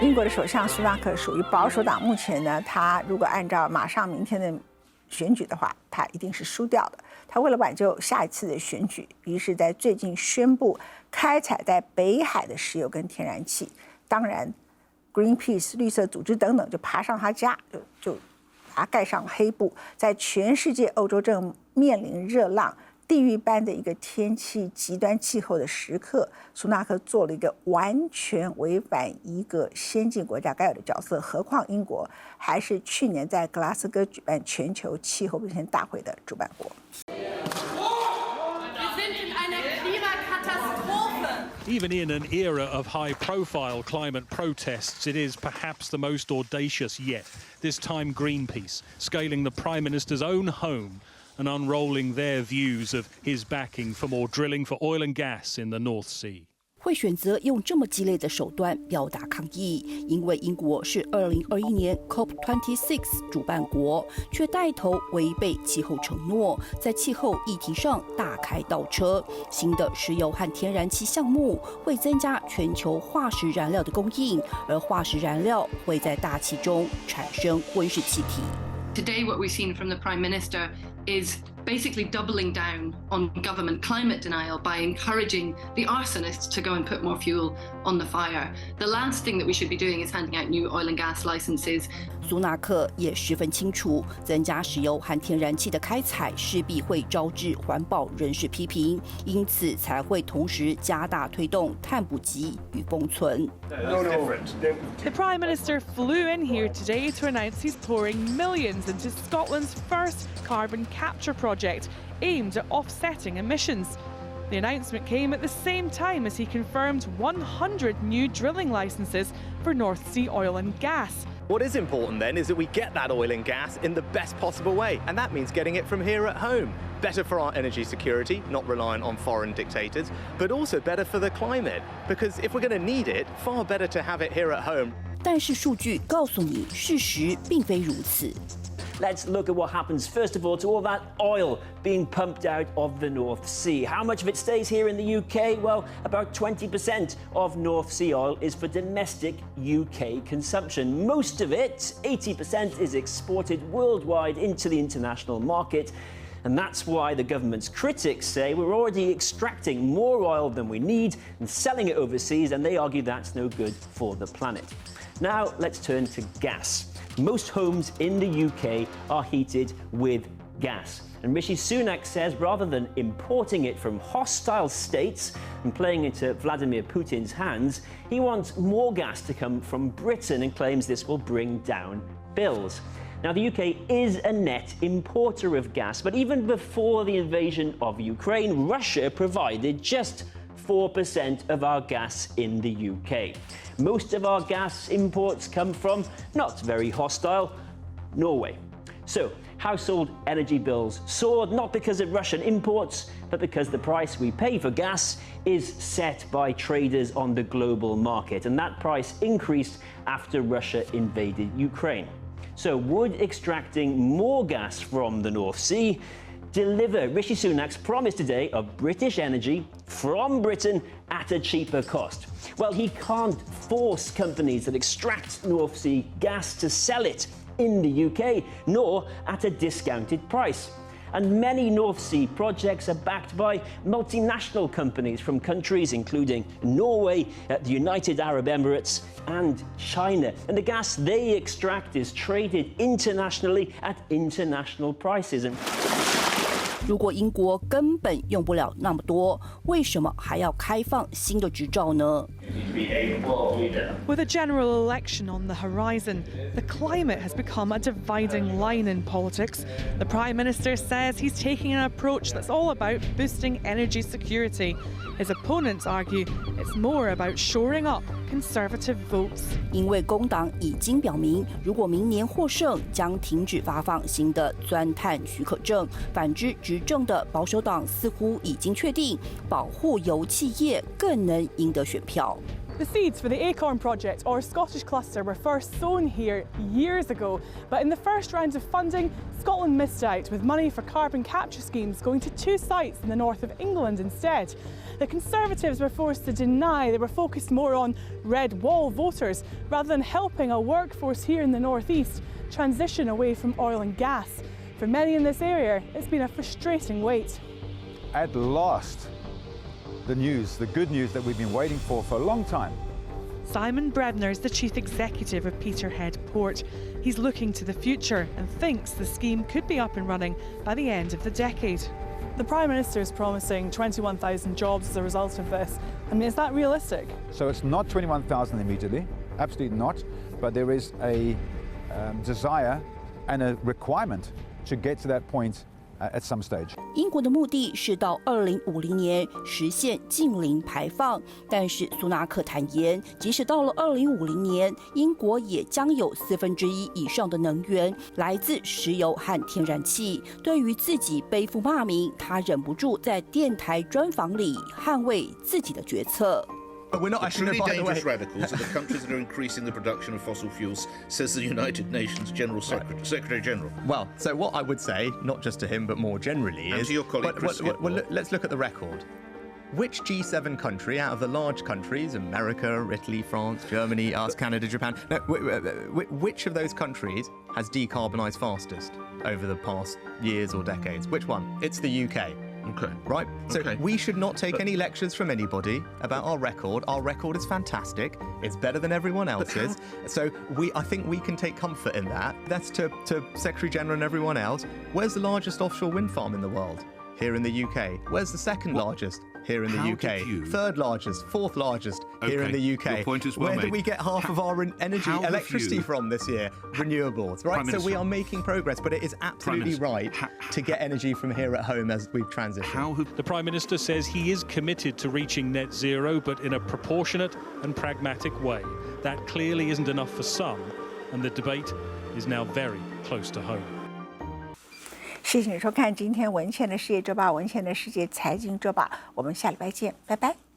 英国的首相苏纳克属于保守党，目前呢，他如果按照马上明天的选举的话，他一定是输掉的。他为了挽救下一次的选举，于是在最近宣布开采在北海的石油跟天然气。当然 ，Greenpeace 绿色组织等等就爬上他家，就把他盖上黑布。在全世界，欧洲正面临热浪、地狱般的一个天气极端气候的时刻，苏纳克做了一个完全违反一个先进国家该有的角色，何况英国还是去年在格拉斯哥举办全球气候变迁大会的主办国。Even in an era of high-profile climate protests, it is perhaps the most audacious yet. This time Greenpeace, scaling the Prime Minister's own home and unrolling their views of his backing for more drilling for oil and gas in the North Sea. 会选择用这么激烈的手段表达抗议，因为英国是2021年 COP26 主办国，却带头违背气候承诺，在气候议题上大开倒车。新的石油和天然气项目会增加全球化石燃料的供应，而化石燃料会在大气中产生温室气体。Today, what we've seen from the Prime Minister is basically doubling down on government climate denial by encouraging the arsonists to go and put more fuel on the fire. The last thing that we should be doing is handing out new oil and gas licenses. 苏纳克也十分清楚，增加石油和天然气的开采势必会招致环保人士批评，因此才会同时加大推动碳捕集与封存。The Prime Minister flew in here today to announce he's pouring millions into Scotland's first carbon capture project aimed at offsetting emissions. The announcement came at the same time as he confirmed 100 new drilling licenses for North Sea oil and gas. What is important then is that we get that oil and gas in the best possible way, and that means getting it from here at home. Better for our energy security, not reliant on foreign dictators, but also better for the climate, because if we're going to need it, far better to have it here at home. 但是数据告诉你，事实并非如此。Let's look at what happens, first of all, to all that oil being pumped out of the North Sea. How much of it stays here in the UK? Well, about 20% of North Sea oil is for domestic UK consumption. Most of it, 80%, is exported worldwide into the international market. And that's why the government's critics say we're already extracting more oil than we need and selling it overseas, and they argue that's no good for the planet. Now, let's turn to gas. Most homes in the UK are heated with gas. And Rishi Sunak says rather than importing it from hostile states and playing into Vladimir Putin's hands, he wants more gas to come from Britain and claims this will bring down bills. Now, the UK is a net importer of gas, but even before the invasion of Ukraine, Russia provided just 4% of our gas in the UK. Most of our gas imports come from not very hostile Norway. So, household energy bills soared not because of Russian imports, but because the price we pay for gas is set by traders on the global market, and that price increased after Russia invaded Ukraine. So, would extracting more gas from the North Sea deliver Rishi Sunak's promise today of British energy from Britain at a cheaper cost? Well, he can't force companies that extract North Sea gas to sell it in the UK, nor at a discounted price. And many North Sea projects are backed by multinational companies from countries including Norway, the United Arab Emirates, and China. And the gas they extract is traded internationally at international prices. 如果英国根本用不了那么多，为什么还要开放新的执照呢？ With a general election on the horizon, the climate has become a dividing line in politics. The Prime Minister says he's taking an approach that's all about boosting energy security. His opponents argue it's more about shoring up Conservative votes. 因为工党已经表明，如果明年获胜，将停止发放新的钻探许可证。反之，执政的保守党似乎已经确定，保护油气业更能赢得选票。The seeds for the Acorn project, or Scottish cluster, were first sown here years ago, but in the first round of funding, Scotland missed out, with money for carbon capture schemes going to 2 sites in the north of England instead. The Conservatives were forced to deny they were focused more on red wall voters rather than helping a workforce here in the northeast transition away from oil and gas. For many in this area, it's been a frustrating wait. At last, the good news that we've been waiting for a long time. Simon Brebner is the chief executive of Peterhead Port. He's looking to the future and thinks the scheme could be up and running by the end of the decade. The Prime Minister is promising 21,000 jobs as a result of this. I mean, is that realistic? So it's not 21,000 immediately, absolutely not, but there is a desire and a requirement to get to that point at some stage. 英国的目的是到2050年实现净零排放，但是苏纳克坦言，即使到了2050年，英国也将有1/4以上的能源来自石油和天然气。对于自己背负骂名，他忍不住在电台专访里捍卫自己的决策。But we're not actually truly dangerous radicals are the countries that are increasing the production of fossil fuels, says the United Nations Secretary General. Well, so what I would say, not just to him but more generally, and is to your colleague Chris let's look at the record. Which G7 country out of the large countries, America, Italy, France, Germany, us, Canada, Japan, no, which of those countries has decarbonised fastest over the past years or decades? Which one? It's the UK. Okay. Right? So okay. we should not take any lectures from anybody about our record. Our record is fantastic. It's better than everyone else's. So I think we can take comfort in that. That's to Secretary General and everyone else. Where's the largest offshore wind farm in the world? Here in the UK. Where's the second largest? Here in the UK. Third largest, fourth largest here in the UK. Your point is well Where made. do we get half of our electricity from this year? Renewables, right? So we are making progress, but it is absolutely right to get energy from here at home as we've transitioned. The Prime Minister says he is committed to reaching net zero, but in a proportionate and pragmatic way. That clearly isn't enough for some, and the debate is now very close to home. 谢谢你收看今天文茜的世界周报，文茜的世界财经周报，我们下礼拜见，拜拜。